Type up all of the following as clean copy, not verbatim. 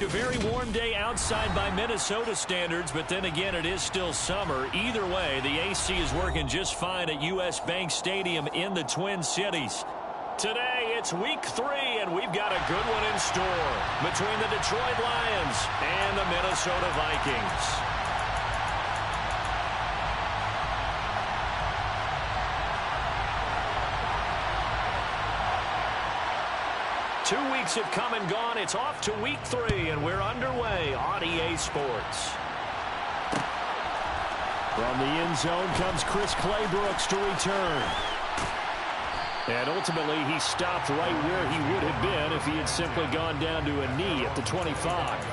A very warm day outside by Minnesota standards, but then again, it is still summer. Either way, the AC is working just fine at U.S. Bank Stadium in the Twin Cities. Today, it's week 3, and we've got a good one in store between the Detroit Lions and the Minnesota Vikings. 2 weeks have come and gone. It's off to week 3, and we're underway on EA Sports. From the end zone comes Chris Claybrooks to return. And ultimately, he stopped right where he would have been if he had simply gone down to a knee at the 25.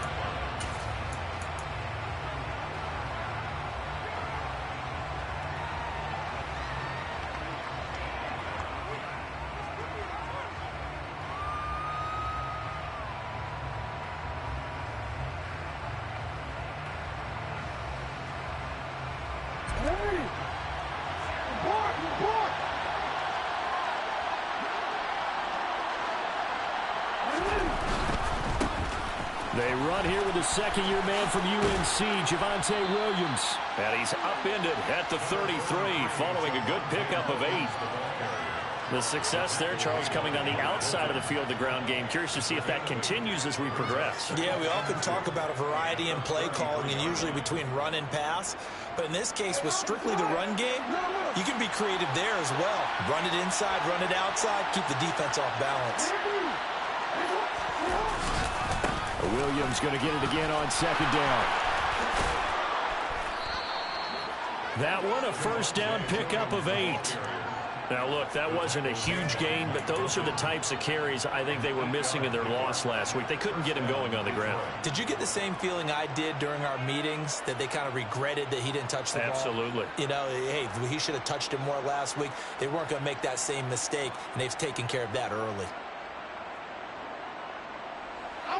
They run here with a second-year man from UNC, Javonte Williams. And he's upended at the 33, following a good pickup of 8. The success there, Charles, coming on the outside of the field, the ground game. Curious to see if that continues as we progress. Yeah, we often talk about a variety in play calling, and usually between run and pass. But in this case, with strictly the run game, you can be creative there as well. Run it inside, run it outside, keep the defense off balance. Williams going to get it again on second down. That one, a first down pickup of 8. Now, look, that wasn't a huge gain, but those are the types of carries I think they were missing in their loss last week. They couldn't get him going on the ground. Did you get the same feeling I did during our meetings, that they kind of regretted that he didn't touch the ball? Absolutely. You know, hey, he should have touched it more last week. They weren't going to make that same mistake, and they've taken care of that early.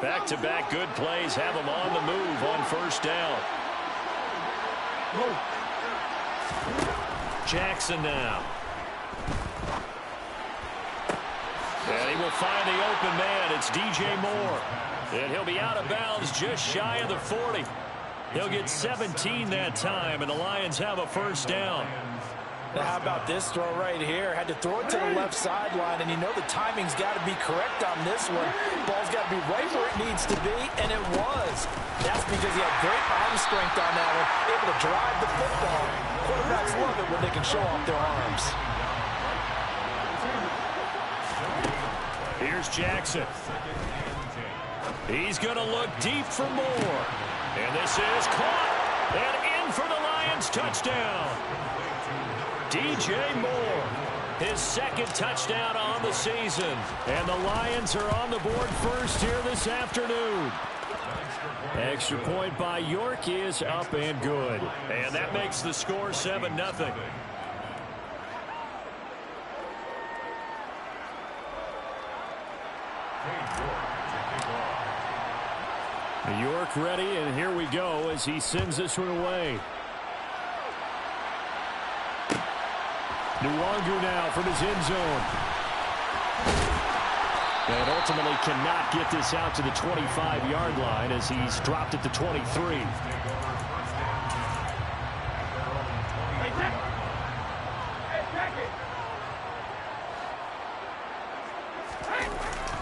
Back-to-back good plays have them on the move on first down. Jackson now. And he will find the open man. It's DJ Moore. And he'll be out of bounds just shy of the 40. He'll get 17 that time, and the Lions have a first down. Now, how about this throw right here? Had to throw it to the left sideline, and you know the timing's got to be correct on this one. Ball's got to be right where it needs to be, and it was. That's because he had great arm strength on that one, able to drive the football. Quarterbacks love it when they can show off their arms. Here's Jackson. He's going to look deep for Moore. And this is caught. And in for the Lions touchdown. DJ Moore, his second touchdown on the season. And the Lions are on the board first here this afternoon. Extra point by York is up and good. And that makes the score 7-0. York ready, and here we go as he sends this one away. Nwangu now from his end zone. And ultimately cannot get this out to the 25-yard line as he's dropped at the 23.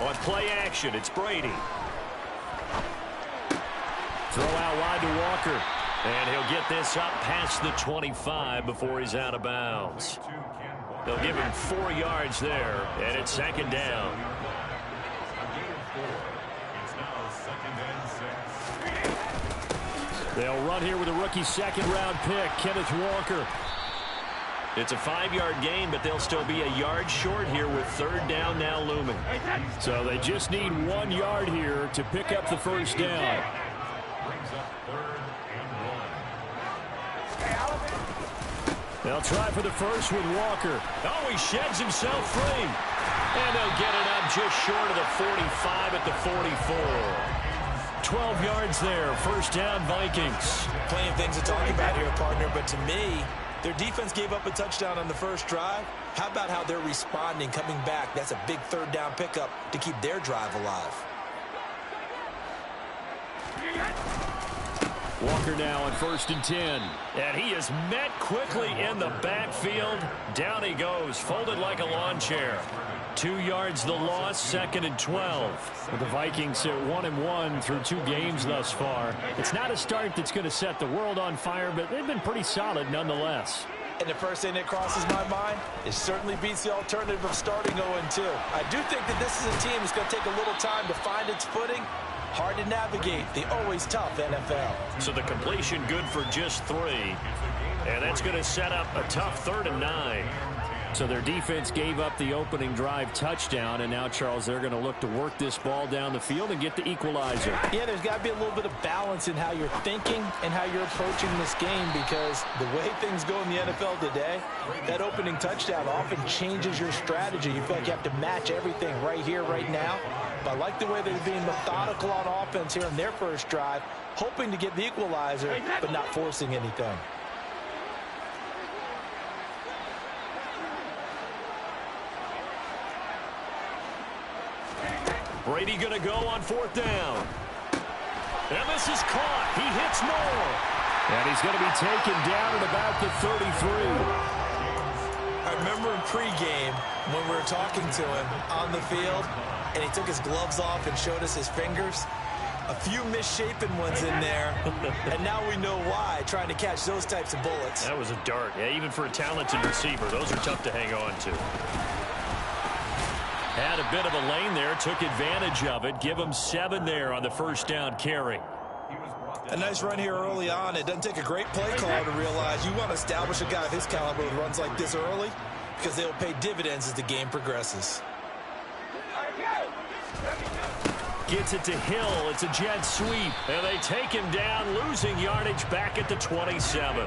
On play action, it's Brady. Throw out wide to Walker. And he'll get this up past the 25 before he's out of bounds. They'll give him 4 yards there, and it's second down. They'll run here with a rookie second-round pick, Kenneth Walker. It's a 5-yard gain, but they'll still be a yard short here with third down now looming. So they just need 1 yard here to pick up the first down. They'll try for the first with Walker. Oh, he sheds himself free. And they'll get it up just short of the 45 at the 44. 12 yards there. First down, Vikings. Plenty of things to talk about here, partner, but to me, their defense gave up a touchdown on the first drive. How about how they're responding, coming back? That's a big third down pickup to keep their drive alive. Walker now on 1st and 10. And he is met quickly in the backfield. Down he goes, folded like a lawn chair. 2 yards the loss, 2nd and 12. With the Vikings at 1-1 through 2 games thus far. It's not a start that's going to set the world on fire, but they've been pretty solid nonetheless. And the first thing that crosses my mind, it certainly beats the alternative of starting 0-2. I do think that this is a team that's going to take a little time to find its footing. Hard to navigate the always tough NFL. So the completion good for just 3. And that's going to set up a tough 3rd and 9. So their defense gave up the opening drive touchdown, and now, Charles, they're going to look to work this ball down the field and get the equalizer. Yeah, there's got to be a little bit of balance in how you're thinking and how you're approaching this game, because the way things go in the NFL today, that opening touchdown often changes your strategy. You feel like you have to match everything right here, right now. But I like the way they're being methodical on offense here in their first drive, hoping to get the equalizer, but not forcing anything. Brady going to go on 4th down. And this is caught. He hits Moore. And he's going to be taken down at about the 33. I remember in pregame when we were talking to him on the field, and he took his gloves off and showed us his fingers. A few misshapen ones in there, and now we know why, trying to catch those types of bullets. That was a dart. Yeah, even for a talented receiver, those are tough to hang on to. Had a bit of a lane there, took advantage of it. Give him 7 there on the 1st down carry. A nice run here early on. It doesn't take a great play caller to realize you want to establish a guy of his caliber with runs like this early, because they'll pay dividends as the game progresses. Gets it to Hill. It's a jet sweep. And they take him down, losing yardage back at the 27.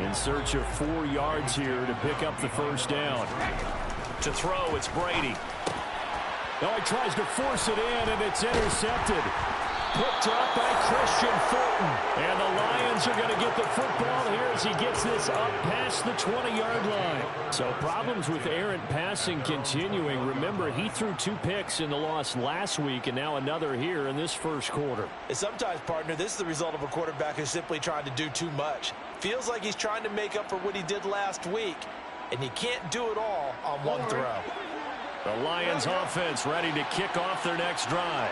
In search of 4 yards here to pick up the 1st down. To throw, it's Brady. Oh, he tries to force it in, and it's intercepted. Picked up by Christian Fulton. And the Lions are going to get the football here as he gets this up past the 20-yard line. So problems with errant passing continuing. Remember, he threw 2 picks in the loss last week, and now another here in this first quarter. And sometimes, partner, this is the result of a quarterback who's simply trying to do too much. Feels like he's trying to make up for what he did last week, and he can't do it all on one throw. The Lions offense ready to kick off their next drive.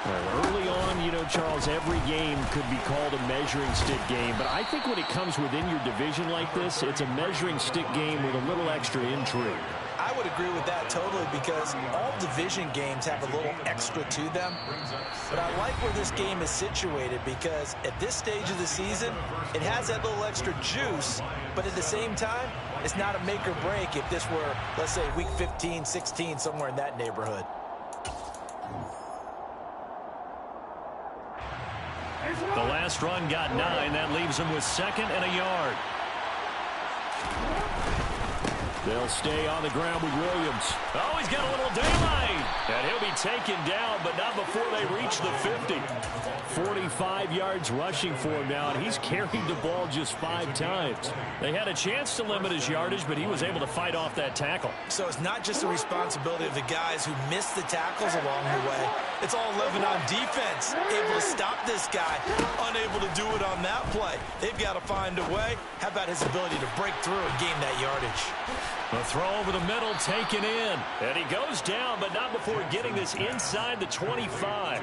Well, early on, you know, Charles, every game could be called a measuring stick game. But I think when it comes within your division like this, it's a measuring stick game with a little extra intrigue. I would agree with that totally, because all division games have a little extra to them. But I like where this game is situated, because at this stage of the season, it has that little extra juice. But at the same time, it's not a make or break if this were, let's say, week 15, 16, somewhere in that neighborhood. The last run got 9. That leaves him with 2nd and a yard. They'll stay on the ground with Williams. Oh, he's got a little daylight. And he'll be taken down, but not before they reach the 50. 45 yards rushing for him now, and he's carried the ball just 5 times. They had a chance to limit his yardage, but he was able to fight off that tackle. So it's not just the responsibility of the guys who missed the tackles along the way. It's all 11 on defense, able to stop this guy, unable to do it on that play. They've got to find a way. How about his ability to break through and gain that yardage? A throw over the middle taken in. And he goes down, but not before getting this inside the 25.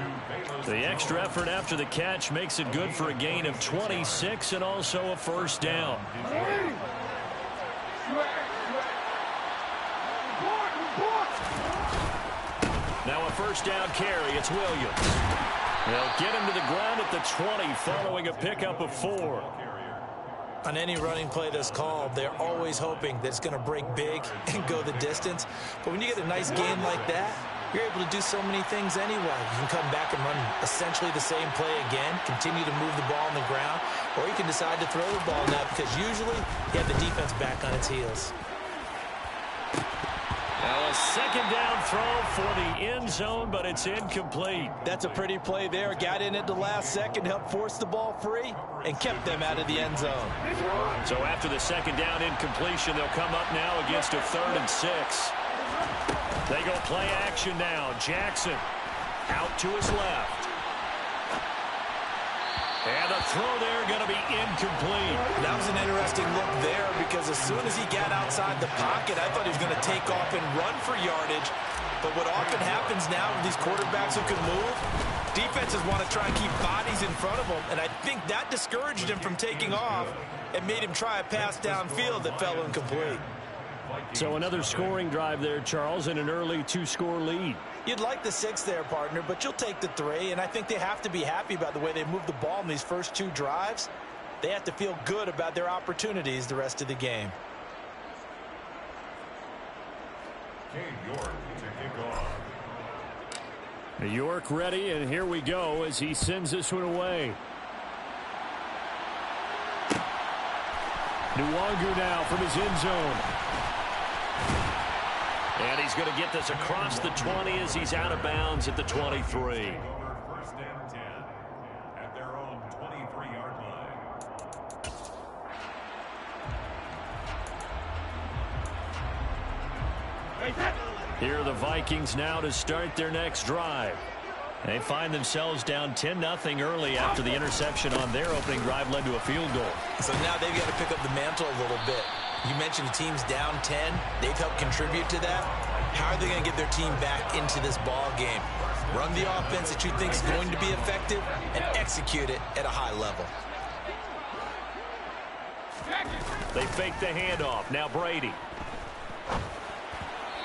The extra effort after the catch makes it good for a gain of 26 and also a 1st down. Now a 1st down carry. It's Williams. They'll get him to the ground at the 20 following a pickup of 4. On any running play that's called, they're always hoping that it's going to break big and go the distance. But when you get a nice game like that, you're able to do so many things anyway. You can come back and run essentially the same play again, continue to move the ball on the ground, or you can decide to throw the ball now, because usually you have the defense back on its heels. Now a 2nd down throw for the end zone, but it's incomplete. That's a pretty play there. Got in at the last second, helped force the ball free, and kept them out of the end zone. So after the 2nd down incompletion, they'll come up now against a 3rd and 6. They go play action now. Jackson out to his left. And the throw there going to be incomplete. That was an interesting look there because as soon as he got outside the pocket, I thought he was going to take off and run for yardage. But what often happens now with these quarterbacks who can move, defenses want to try and keep bodies in front of them. And I think that discouraged him from taking off and made him try a pass downfield that fell incomplete. So another scoring drive there, Charles, and an early 2-score lead. You'd like the 6 there, partner, but you'll take the 3, and I think they have to be happy about the way they moved the ball in these first 2 drives. They have to feel good about their opportunities the rest of the game. York ready, and here we go as he sends this one away. Nwangu now from his end zone. And he's going to get this across the 20 as he's out of bounds at the 23. First and 10 at their own 23-yard line. Here are the Vikings now to start their next drive. They find themselves down 10-0 early after the interception on their opening drive led to a field goal. So now they've got to pick up the mantle a little bit. You mentioned the team's down 10. They've helped contribute to that. How are they going to get their team back into this ball game? Run the offense that you think is going to be effective and execute it at a high level. They fake the handoff. Now Brady.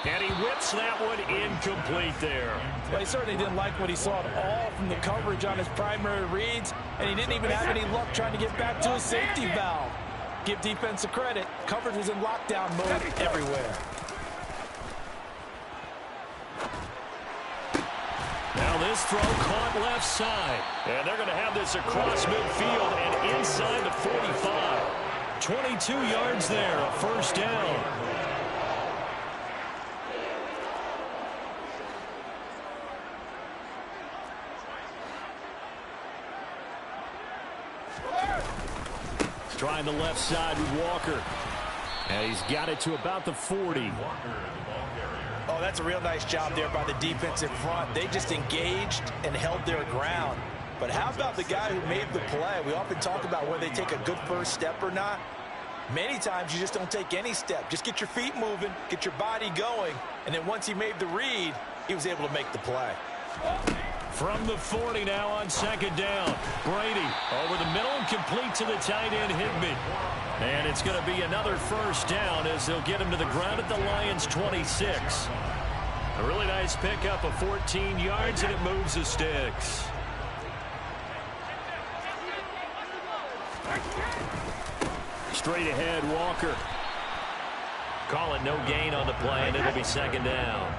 And he whips that one incomplete there. Well, he certainly didn't like what he saw at all from the coverage on his primary reads, and he didn't even have any luck trying to get back to his safety valve. Give defense a credit. Coverage was in lockdown mode everywhere. Now this throw caught left side. And they're going to have this across midfield and inside the 45. 22 yards there, a first down. Trying the left side with Walker. And he's got it to about the 40. Oh, that's a real nice job there by the defensive front. They just engaged and held their ground. But how about the guy who made the play? We often talk about whether they take a good first step or not. Many times you just don't take any step. Just get your feet moving, get your body going, and then once he made the read, he was able to make the play. From the 40 now on second down. Brady over the middle and complete to the tight end Higbee. And it's going to be another first down as they'll get him to the ground at the Lions' 26. A really nice pickup of 14 yards, and it moves the sticks. Straight ahead, Walker. Call it no gain on the play, and it'll be second down.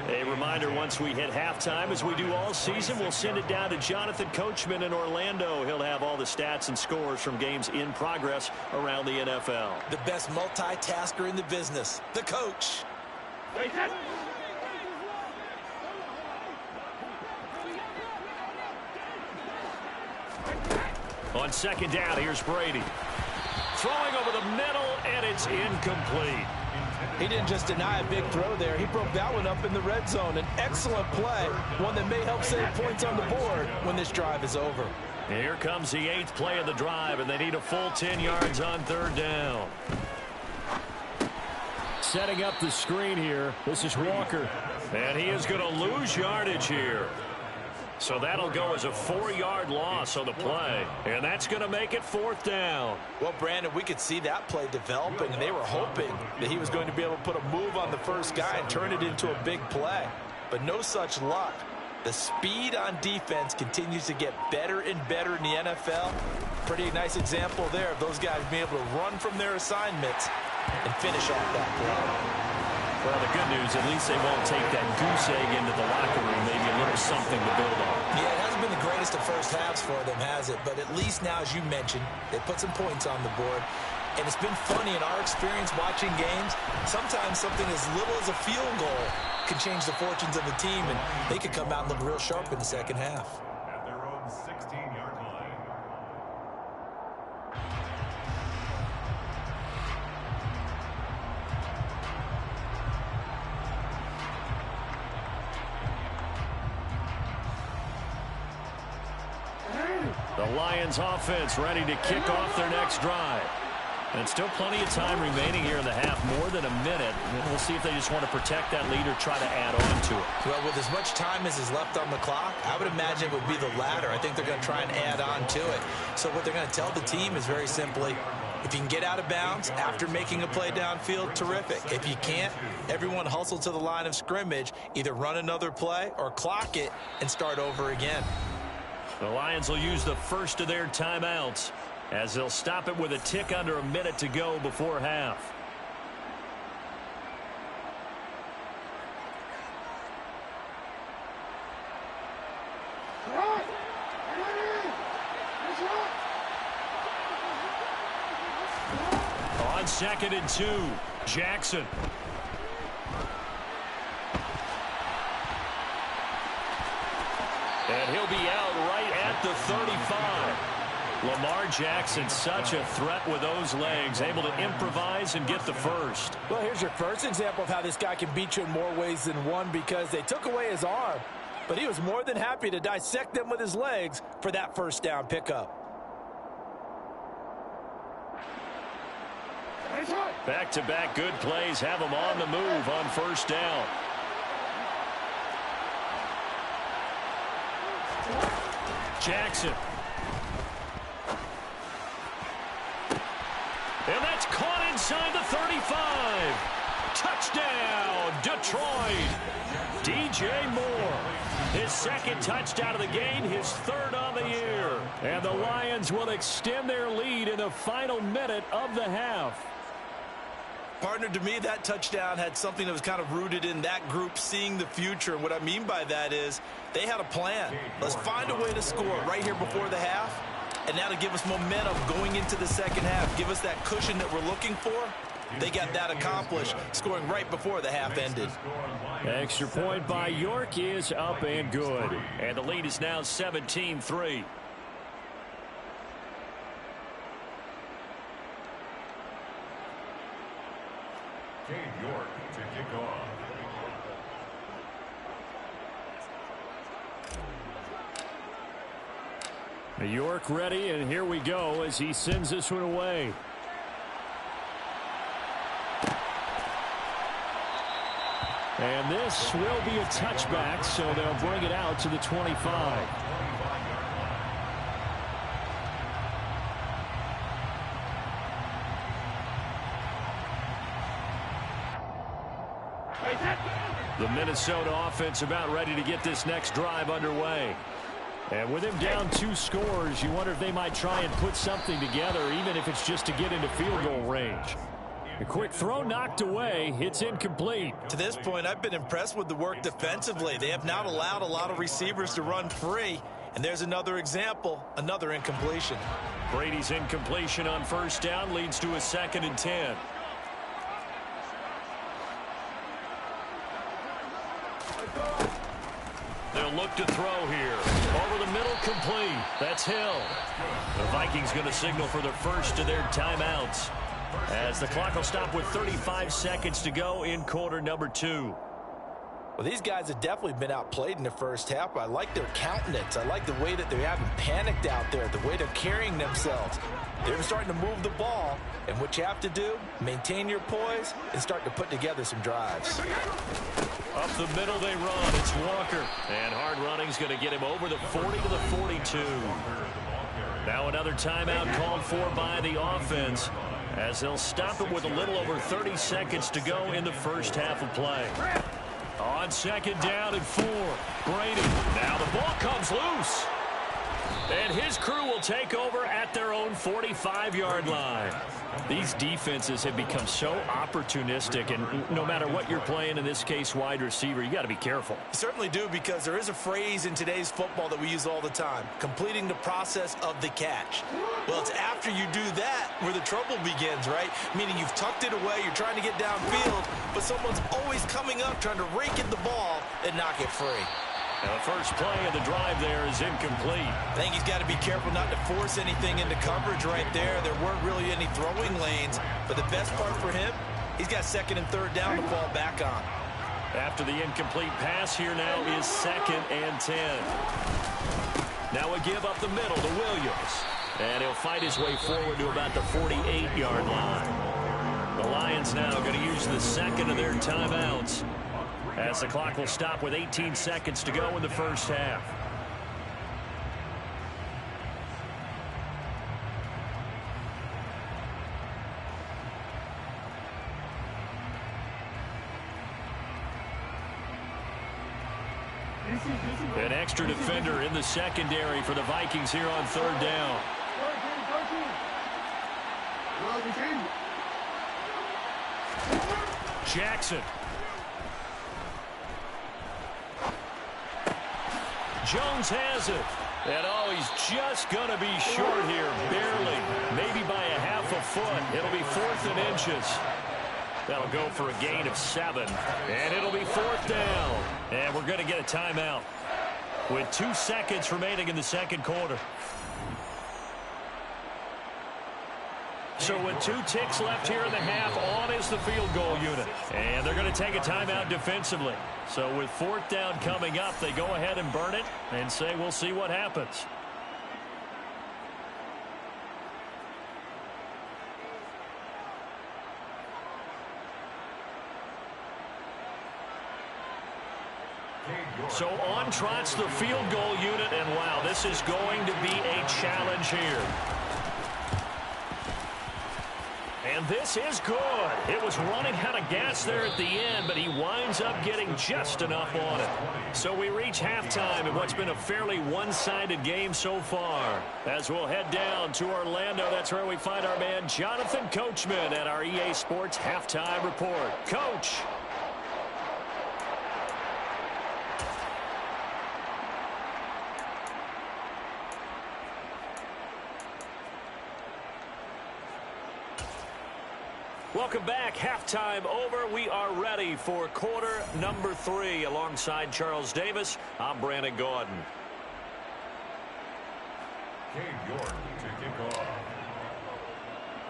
A reminder, once we hit halftime, as we do all season, we'll send it down to Jonathan Coachman in Orlando. He'll have all the stats and scores from games in progress around the NFL. The best multitasker in the business, the coach. On second down, here's Brady. Throwing over the middle, and it's incomplete. He didn't just deny a big throw there. He broke that one up in the red zone. An excellent play, one that may help save points on the board when this drive is over. Here comes the 8th play of the drive, and they need a full 10 yards on third down. Setting up the screen here, this is Walker. And he is going to lose yardage here. So that'll go as a 4-yard loss on the play. And that's going to make it fourth down. Well, Brandon, we could see that play developing, and they were hoping that he was going to be able to put a move on the first guy and turn it into a big play. But no such luck. The speed on defense continues to get better and better in the NFL. Pretty nice example there of those guys being able to run from their assignments and finish off that play. Well, the good news, at least they won't take that goose egg into the locker room. Maybe a little something to build on. Yeah, it hasn't been the greatest of first halves for them, has it? But at least now, as you mentioned, they put some points on the board. And it's been funny in our experience watching games. Sometimes something as little as a field goal can change the fortunes of the team, and they could come out and look real sharp in the second half. At their own 16-yard line. The Lions offense ready to kick off their next drive. And still plenty of time remaining here in the half, more than a minute. And we'll see if they just want to protect that lead or try to add on to it. Well, with as much time as is left on the clock, I would imagine it would be the latter. I think they're going to try and add on to it. So what they're going to tell the team is very simply, if you can get out of bounds after making a play downfield, terrific. If you can't, everyone hustle to the line of scrimmage, either run another play or clock it and start over again. The Lions will use the first of their timeouts, as they'll stop it with a tick under a minute to go before half. On 2nd and 2, Jackson. And he'll be out right at the 35. Lamar Jackson, such a threat with those legs, able to improvise and get the first. Well, here's your first example of how this guy can beat you in more ways than one, because they took away his arm, but he was more than happy to dissect them with his legs for that first down pickup. Back-to-back good plays have him on the move on first down. Jackson. And that's caught inside the 35. Touchdown, Detroit. DJ Moore. His second touchdown of the game, his third on the year. And the Lions will extend their lead in the final minute of the half. Partner, to me, that touchdown had something that was kind of rooted in that group seeing the future. And what I mean by that is they had a plan. Let's find a way to score right here before the half. And now to give us momentum going into the second half, give us that cushion that we're looking for. They got that accomplished, scoring right before the half ended. Extra point by York is up and good. And the lead is now 17-3. Cade York to kick off. New York ready, and here we go as he sends this one away. And this will be a touchback, so they'll bring it out to the 25. The Minnesota offense about ready to get this next drive underway. And with him down 2 scores, you wonder if they might try and put something together, even if it's just to get into field goal range. A quick throw knocked away. It's incomplete. To this point, I've been impressed with the work defensively. They have not allowed a lot of receivers to run free. And there's another example, another incompletion. Brady's incompletion on first down leads to a 2nd and 10. They'll look to throw here. Over the middle, complete. That's Hill. The Vikings going to signal for the first of their timeouts, as the clock will stop with 35 seconds to go in quarter number 2. Well, these guys have definitely been outplayed in the first half. I like their countenance. I like the way that they haven't panicked out there, the way they're carrying themselves. They're starting to move the ball, and what you have to do, maintain your poise and start to put together some drives. Up the middle they run. It's Walker. And hard running's going to get him over the 40 to the 42. Now another timeout called for by the offense, as they'll stop it with a little over 30 seconds to go in the first half of play. On 2nd down and 4. Brady. Now the ball comes loose. And his crew will take over at their own 45-yard line. These defenses have become so opportunistic, and no matter what you're playing, in this case wide receiver, you got to be careful. You certainly do, because there is a phrase in today's football that we use all the time: completing the process of the catch. Well, it's after you do that where the trouble begins, right? Meaning you've tucked it away, you're trying to get downfield, but someone's always coming up trying to rake at the ball and knock it free. Now the first play of the drive there is incomplete. I think he's got to be careful not to force anything into coverage right there. There weren't really any throwing lanes, but the best part for him, he's got 2nd and 3rd down to fall back on. After the incomplete pass, here now is 2nd and 10. Now we give up the middle to Williams. And he'll fight his way forward to about the 48-yard line. The Lions now going to use the second of their timeouts, as the clock will stop with 18 seconds to go in the first half. An extra defender in the secondary for the Vikings here on third down. Jackson. Jones has it. And oh, he's just going to be short here, barely. Maybe by a half a foot. It'll be 4th and inches. That'll go for a gain of 7. And it'll be 4th down. And we're going to get a timeout with 2 seconds remaining in the second quarter. So with 2 ticks left here in the half, on is the field goal unit. And they're going to take a timeout defensively. So with 4th down coming up, they go ahead and burn it and say we'll see what happens. So on trots the field goal unit, and wow, this is going to be a challenge here. And this is good. It was running out of gas there at the end, but he winds up getting just enough on it. So we reach halftime in what's been a fairly one-sided game so far. As we'll head down to Orlando, that's where we find our man Jonathan Coachman at our EA Sports Halftime Report. Coach. Welcome back. Halftime over. We are ready for quarter number 3. Alongside Charles Davis, I'm Brandon Gaudin. Cade York to kick off.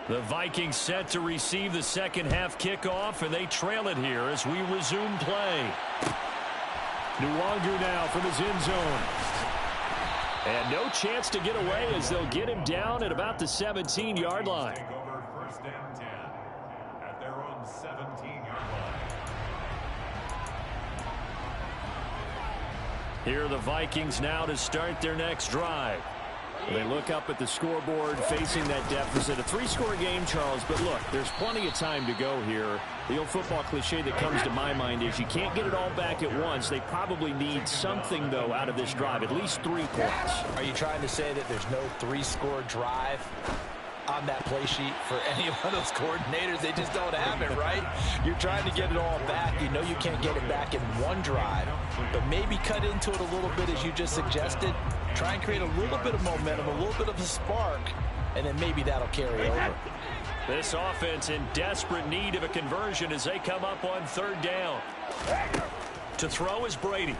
The Vikings set to receive the second half kickoff, and they trail it here as we resume play. Nwangu now from his end zone. And no chance to get away as they'll get him down at about the 17-yard line. Take over 1st and 10 at their own 17-yard line. Here are the Vikings now to start their next drive. They look up at the scoreboard facing that deficit. A 3-score game, Charles, but look, there's plenty of time to go here. The old football cliche that comes to my mind is you can't get it all back at once. They probably need something, though, out of this drive, at least 3 points. Are you trying to say that there's no 3-score drive on that play sheet for any one of those coordinators? They just don't have it, right? You're trying to get it all back. You know you can't get it back in one drive, but maybe cut into it a little bit as you just suggested. Try and create a little bit of momentum, a little bit of a spark, and then maybe that'll carry over. This offense in desperate need of a conversion as they come up on 3rd down. To throw is Brady.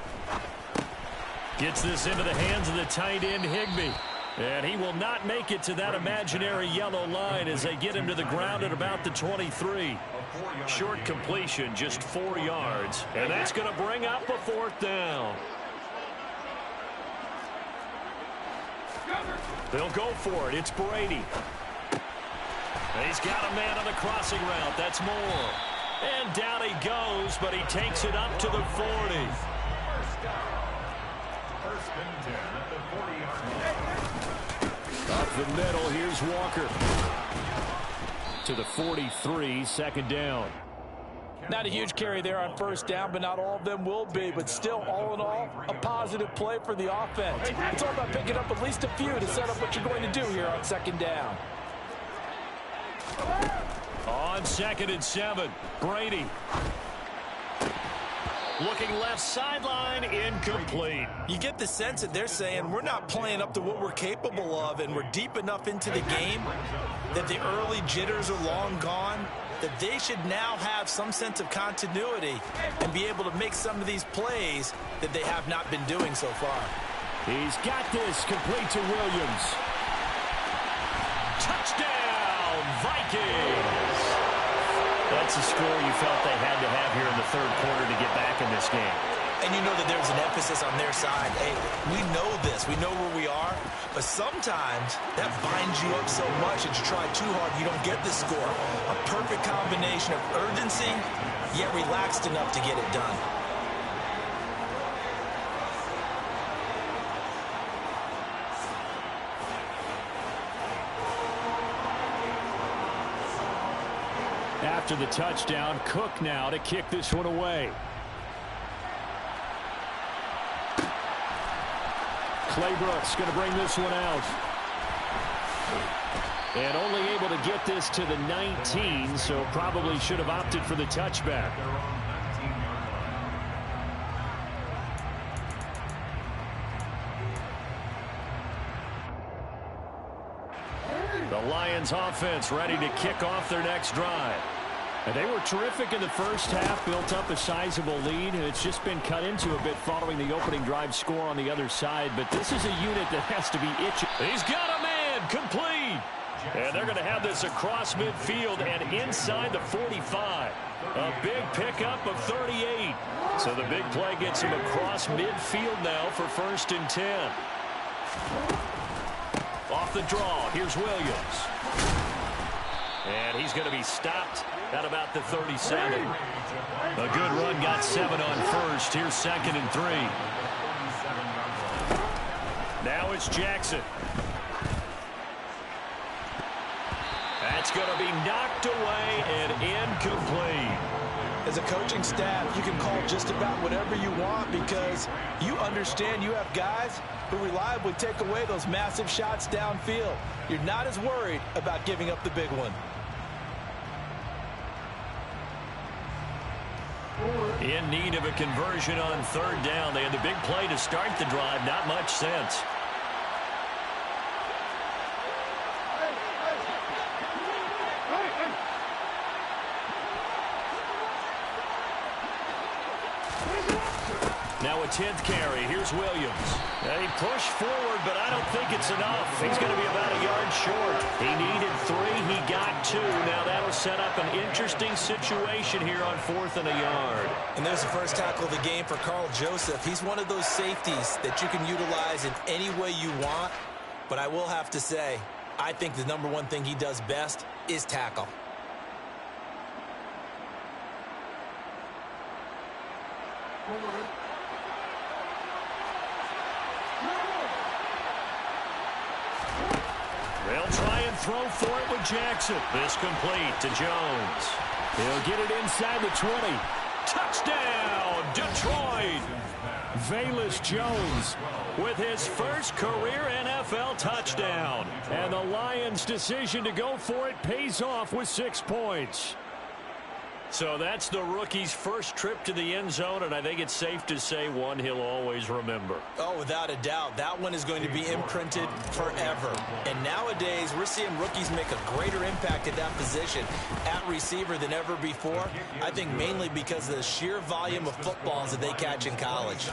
Gets this into the hands of the tight end, Higbee. And he will not make it to that imaginary yellow line as they get him to the ground at about the 23. Short completion, just 4 yards. And that's going to bring up a 4th down. They'll go for it. It's Brady. He's got a man on the crossing route. That's Moore. And down he goes, but he takes it up to the 40. 1st and 10 at the 40-yard line. Up the middle, here's Walker. To the 43, 2nd down. Not a huge carry there on 1st down, but not all of them will be. But still, all in all, a positive play for the offense. It's all about picking up at least a few to set up what you're going to do here on 2nd down. On 2nd and 7, Brady. Looking left sideline, incomplete. You get the sense that they're saying we're not playing up to what we're capable of, and we're deep enough into the game that the early jitters are long gone, that they should now have some sense of continuity and be able to make some of these plays that they have not been doing so far. He's got this complete to Williams. Touchdown, Vikings! That's a score you felt they had to have here in the 3rd quarter to get back in this game. And you know that there's an emphasis on their side. Hey, we know this. We know where we are. But sometimes that binds you up so much that you try too hard, you don't get the score. A perfect combination of urgency, yet relaxed enough to get it done. After the touchdown, Cook now to kick this one away. Clay Brooks going to bring this one out. And only able to get this to the 19, so probably should have opted for the touchback. The Lions offense ready to kick off their next drive. And they were terrific in the first half, built up a sizable lead, and it's just been cut into a bit following the opening drive score on the other side. But this is a unit that has to be itching. He's got a man, complete. And they're going to have this across midfield and inside the 45. A big pickup of 38. So the big play gets him across midfield now for 1st and 10. Off the draw, here's Williams. And he's going to be stopped at about the 37. A good run, got 7 on first. Here's 2nd and 3. Now it's Jackson. That's going to be knocked away and incomplete. As a coaching staff, you can call just about whatever you want because you understand you have guys who reliably take away those massive shots downfield. You're not as worried about giving up the big one. In need of a conversion on 3rd down. They had the big play to start the drive. Not much sense. Now a 10th carry. Here's Williams. He pushed forward, but I don't think it's enough. He's going to be about a yard short. He needed 3. He got 2. Now that'll set up an interesting situation here on 4th and a yard. And there's the first tackle of the game for Carl Joseph. He's one of those safeties that you can utilize in any way you want. But I will have to say, I think the number one thing he does best is tackle. They'll try and throw for it with Jackson. This complete to Jones. He'll get it inside the 20. Touchdown, Detroit! Velus Jones with his first career NFL touchdown. And the Lions' decision to go for it pays off with 6 points. So that's the rookie's first trip to the end zone, and I think it's safe to say one he'll always remember. Oh, without a doubt. That one is going to be imprinted forever. And nowadays, we're seeing rookies make a greater impact at that position at receiver than ever before. I think mainly because of the sheer volume of footballs that they catch in college.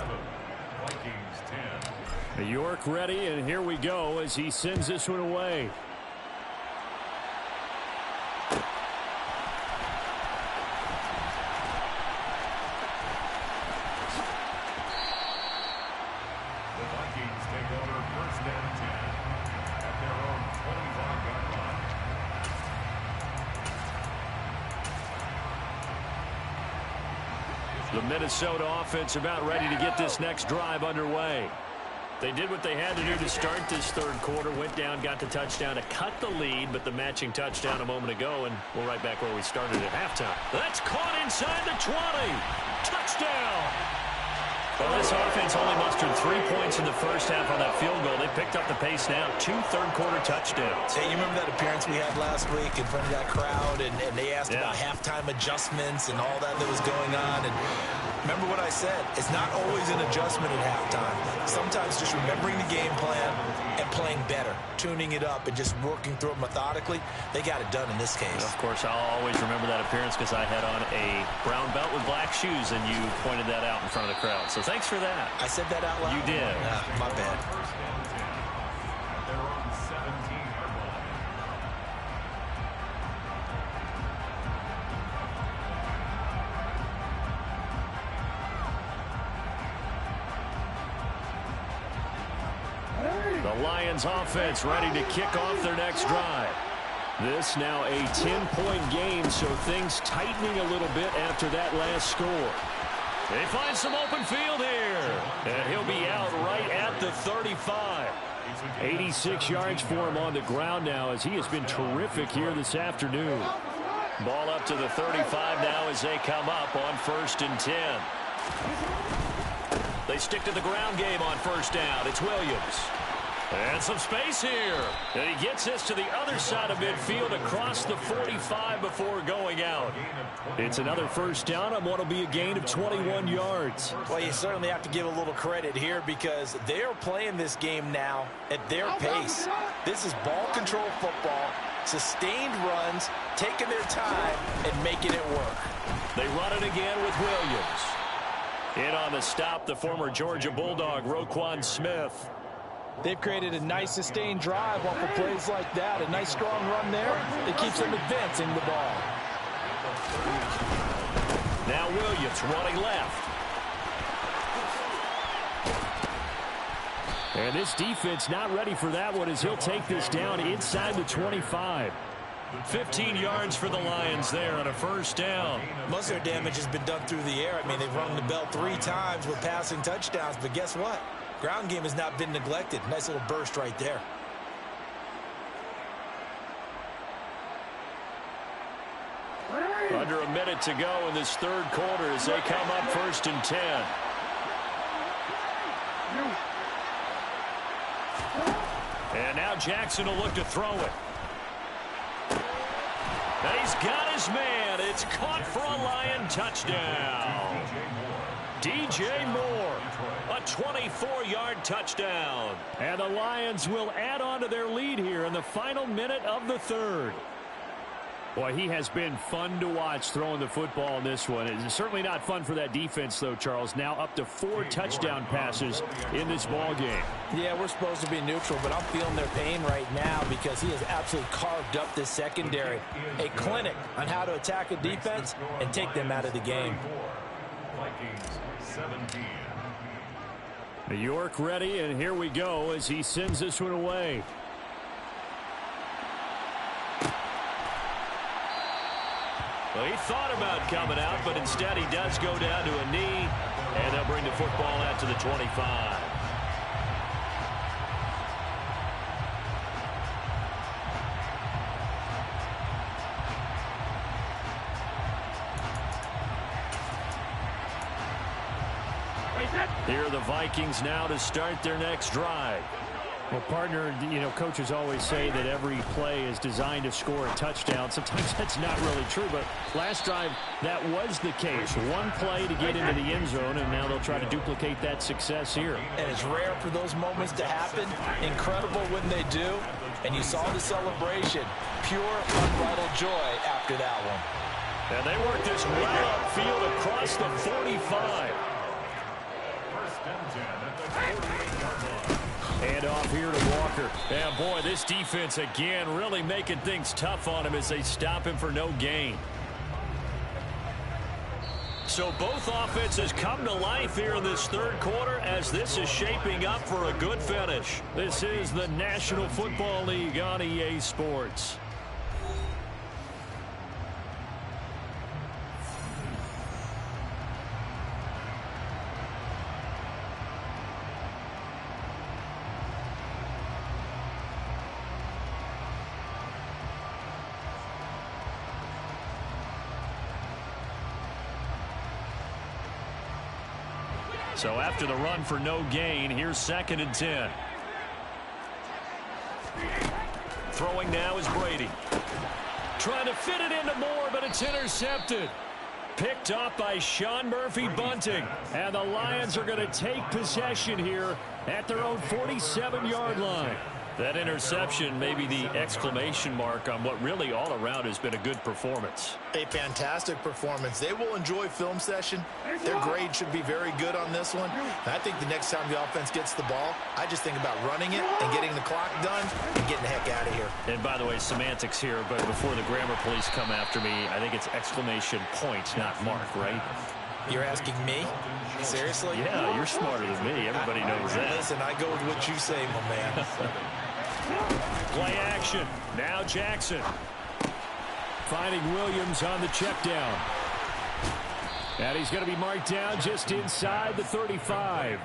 York ready, and here we go as he sends this one away. The Minnesota offense about ready to get this next drive underway. They did what they had to do to start this 3rd quarter. Went down, got the touchdown to cut the lead, but the matching touchdown a moment ago, and we're right back where we started at halftime. That's caught inside the 20. Touchdown! Well, this offense only mustered 3 points in the first half on that field goal. They picked up the pace now. 2 third-quarter touchdowns. Hey, you remember that appearance we had last week in front of that crowd, and they asked about halftime adjustments and all that was going on. And remember what I said. It's not always an adjustment at halftime. Sometimes just remembering the game plan and playing better, tuning it up and just working through it methodically. They got it done in this case. Of course, I'll always remember that appearance because I had on a brown belt with black shoes, and you pointed that out in front of the crowd. So thanks for that. I said that out loud? You did. My bad. The Lions offense ready to kick off their next drive. This now a 10-point game, so things tightening a little bit after that last score. They find some open field here, and he'll be out right at the 35. 86 yards for him on the ground now, as he has been terrific here this afternoon. Ball up to the 35 now as they come up on 1st and 10. They stick to the ground game on 1st down. It's Williams. And some space here. And he gets this to the other side of midfield across the 45 before going out. It's another 1st down on what will be a gain of 21 yards. Well, you certainly have to give a little credit here because they're playing this game now at their pace. This is ball control football, sustained runs, taking their time, and making it work. They run it again with Williams. In on the stop, the former Georgia Bulldog, Roquan Smith. They've created a nice sustained drive off of plays like that. A nice strong run there. It keeps them advancing the ball. Now Williams running left. And this defense not ready for that one as he'll take this down inside the 25. 15 yards for the Lions there on a 1st down. Most of their damage has been done through the air. I mean, they've rung the bell 3 times with passing touchdowns, but guess what? Ground game has not been neglected. Nice little burst right there. Under a minute to go in this 3rd quarter as they come up 1st and 10. And now Jackson will look to throw it. And he's got his man. It's caught for a Lion touchdown. DJ Moore, a 24-yard touchdown. And the Lions will add on to their lead here in the final minute of the 3rd. Boy, he has been fun to watch throwing the football in this one. It's certainly not fun for that defense, though, Charles. Now up to 4 touchdown passes in this ball game. Yeah, we're supposed to be neutral, but I'm feeling their pain right now because he has absolutely carved up this secondary. A clinic on how to attack a defense and take them out of the game. Vikings 17. New York ready, and here we go as he sends this one away. Well, he thought about coming out, but instead he does go down to a knee, and they'll bring the football out to the 25. Here are the Vikings now to start their next drive. Well, partner, coaches always say that every play is designed to score a touchdown. Sometimes that's not really true, but last drive, that was the case. One play to get into the end zone, and now they'll try to duplicate that success here. And it's rare for those moments to happen. Incredible when they do. And you saw the celebration. Pure, unbridled joy after that one. And they work this right upfield across the 45. And off here to Walker. And boy, this defense again really making things tough on him as they stop him for no gain. So both offenses come to life here in this 3rd quarter as this is shaping up for a good finish. This is the National Football League on EA Sports. So after the run for no gain, here's 2nd and 10. Throwing now is Brady. Trying to fit it into Moore, but it's intercepted. Picked up by Sean Murphy-Bunting. And the Lions are going to take possession here at their own 47-yard line. That interception may be the exclamation mark on what really all around has been a good performance. A fantastic performance. They will enjoy film session. Their grade should be very good on this one. And I think the next time the offense gets the ball, I just think about running it and getting the clock done and getting the heck out of here. And by the way, semantics here, but before the grammar police come after me, I think it's exclamation point, not mark, right? You're asking me? Seriously? Yeah, you're smarter than me. Everybody knows that. Listen, I go with what you say, my man. Play action. Now Jackson. Finding Williams on the check down. And he's going to be marked down just inside the 35.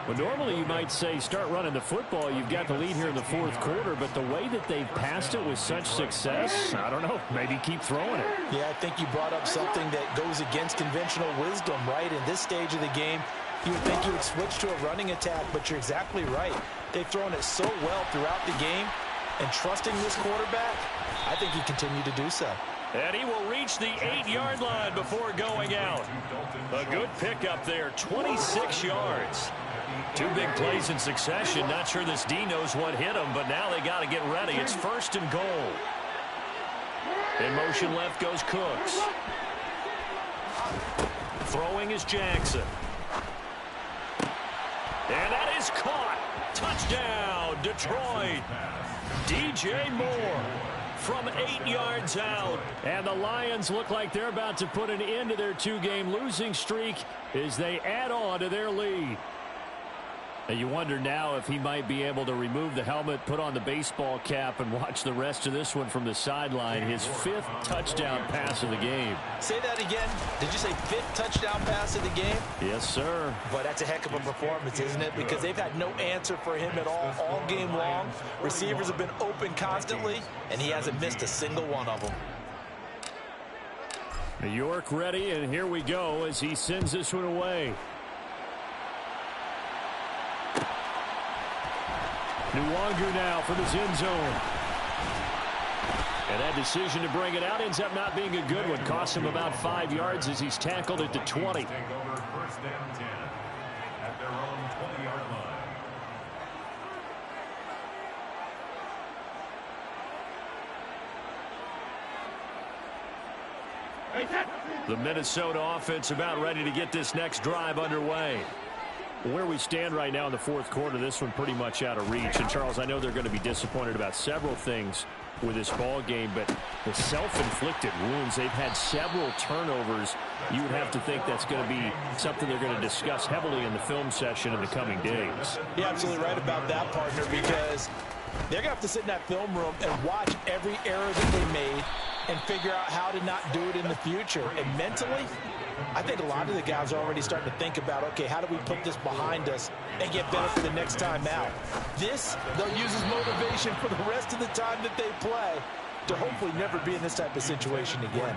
Well, normally you might say start running the football. You've got the lead here in the fourth quarter, but the way that they've passed it with such success, I don't know, maybe keep throwing it. Yeah, I think you brought up something that goes against conventional wisdom, right? In this stage of the game, you would think you would switch to a running attack, but you're exactly right. They've thrown it so well throughout the game, and trusting this quarterback, I think he continued to do so. And he will reach the 8-yard line before going out. A good pickup there, 26 yards. Two big plays in succession. Not sure this D knows what hit him, but now they got to get ready. It's 1st and goal. In motion left goes Cooks. Throwing is Jackson. And that is caught. Touchdown, Detroit. DJ Moore from 8 yards out. And the Lions look like they're about to put an end to their 2-game losing streak as they add on to their lead. And you wonder now if he might be able to remove the helmet, put on the baseball cap, and watch the rest of this one from the sideline. His 5th touchdown pass of the game. Say that again. Did you say 5th touchdown pass of the game? Yes, sir. But that's a heck of a performance, isn't it? Because they've had no answer for him at all game long. Receivers have been open constantly, and he hasn't missed a single one of them. New York ready, and here we go as he sends this one away. Nwangu now from his end zone. And that decision to bring it out ends up not being a good one. Costs him about 5 yards as he's tackled at the 20. Take over 1st and 10 at their own 20-yard line. The Minnesota offense about ready to get this next drive underway. Where we stand right now in the fourth quarter, this one pretty much out of reach. And, Charles, I know they're going to be disappointed about several things with this ball game, but the self-inflicted wounds, they've had several turnovers. You would have to think that's going to be something they're going to discuss heavily in the film session in the coming days. You're absolutely right about that, partner, because they're going to have to sit in that film room and watch every error that they made and figure out how to not do it in the future. And mentally, I think a lot of the guys are already starting to think about, okay, how do we put this behind us and get better for the next time out? This, they'll use as motivation for the rest of the time that they play to hopefully never be in this type of situation again.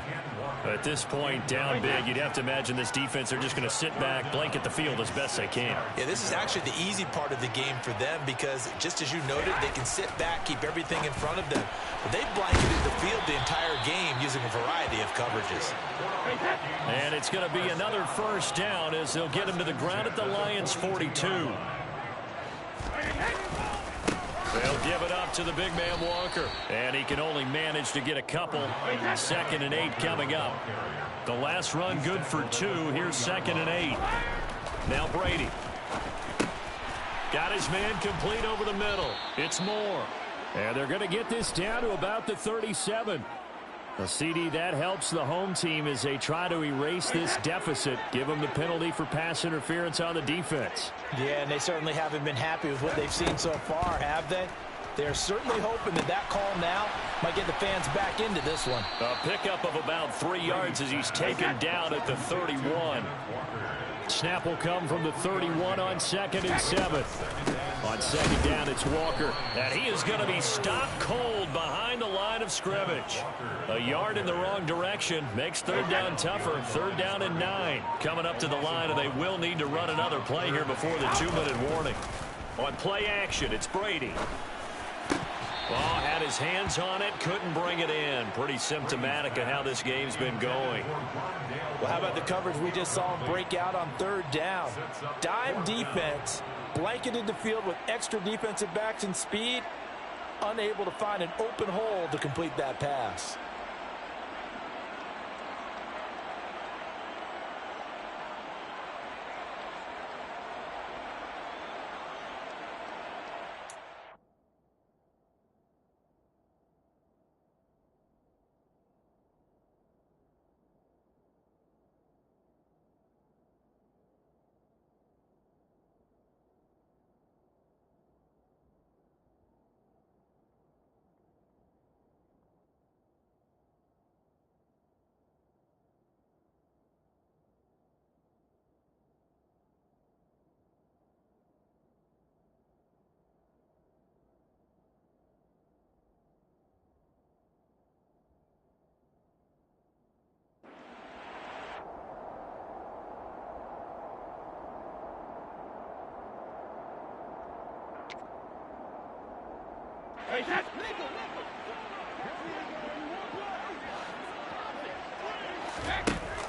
At this point, down big, you'd have to imagine this defense are just going to sit back, blanket the field as best they can. Yeah, this is actually the easy part of the game for them because, just as you noted, they can sit back, keep everything in front of them. But they've blanketed the field the entire game using a variety of coverages. And it's going to be another 1st down as they'll get him to the ground at the Lions' 42. They'll give it up to the big man Walker. And he can only manage to get a couple. 2nd and 8 coming up. The last run good for 2. Here's 2nd and 8. Now Brady. Got his man complete over the middle. It's Moore. And they're going to get this down to about the 37. A CD that helps the home team as they try to erase this deficit. Give them the penalty for pass interference on the defense. Yeah, and they certainly haven't been happy with what they've seen so far, have they? They're certainly hoping that that call now might get the fans back into this one. A pickup of about 3 yards as he's taken down at the 31. Snap will come from the 31 on 2nd and 7. On 2nd down, it's Walker. And he is going to be stopped cold behind the line of scrimmage. A yard in the wrong direction makes 3rd down tougher. 3rd down and 9. Coming up to the line, and they will need to run another play here before the 2-minute warning. On play action, it's Brady. Oh, had his hands on it, couldn't bring it in. Pretty symptomatic of how this game's been going. Well, how about the coverage we just saw him break out on 3rd down? Dime defense, blanketed the field with extra defensive backs and speed, unable to find an open hole to complete that pass.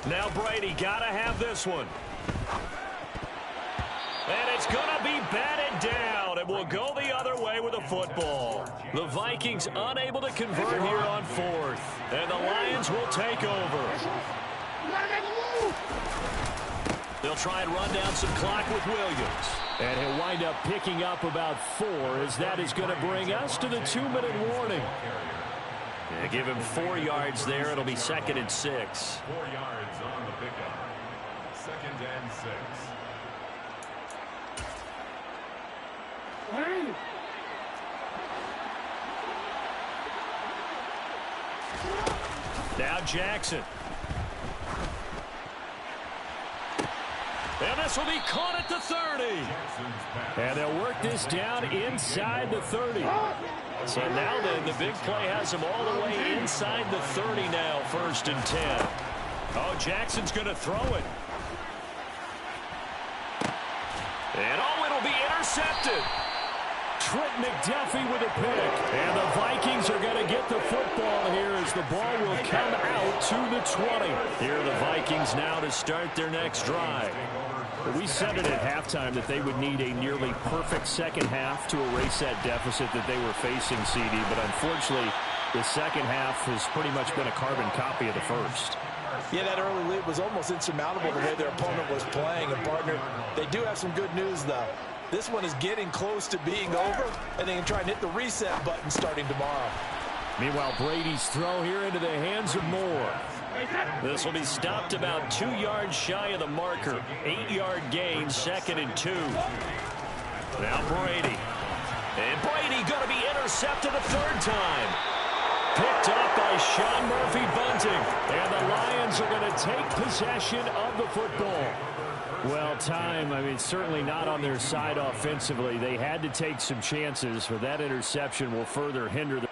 Now Brady got to have this one. And it's going to be batted down. It will go the other way with a football. The Vikings unable to convert here on fourth. And the Lions will take over. They'll try and run down some clock with Williams. And he'll wind up picking up about 4 as that is going to bring us to the 2-minute warning. Yeah, give him 4 yards there. It'll be 2nd and 6. 4 yards on the pickup. 2nd and 6. Now Jackson. And this will be caught at the 30. And they'll work this down inside the 30. So now then, the big play has them all the way inside the 30 now, 1st and 10. Oh, Jackson's going to throw it. And oh, it'll be intercepted. Trent McDuffie with a pick. And the Vikings are going to get the football here as the ball will come out to the 20. Here are the Vikings now to start their next drive. We said it at halftime that they would need a nearly perfect second half to erase that deficit that they were facing, CD. But unfortunately, the second half has pretty much been a carbon copy of the first. Yeah, that early lead was almost insurmountable the way their opponent was playing. And, partner, they do have some good news, though. This one is getting close to being over, and they can try and hit the reset button starting tomorrow. Meanwhile, Brady's throw here into the hands of Moore. This will be stopped about 2 yards shy of the marker. 8-yard gain, 2nd and 2. Now Brady. And Brady going to be intercepted a 3rd time. Picked up by Sean Murphy-Bunting. And the Lions are going to take possession of the football. Well, time, certainly not on their side offensively. They had to take some chances, but that interception will further hinder the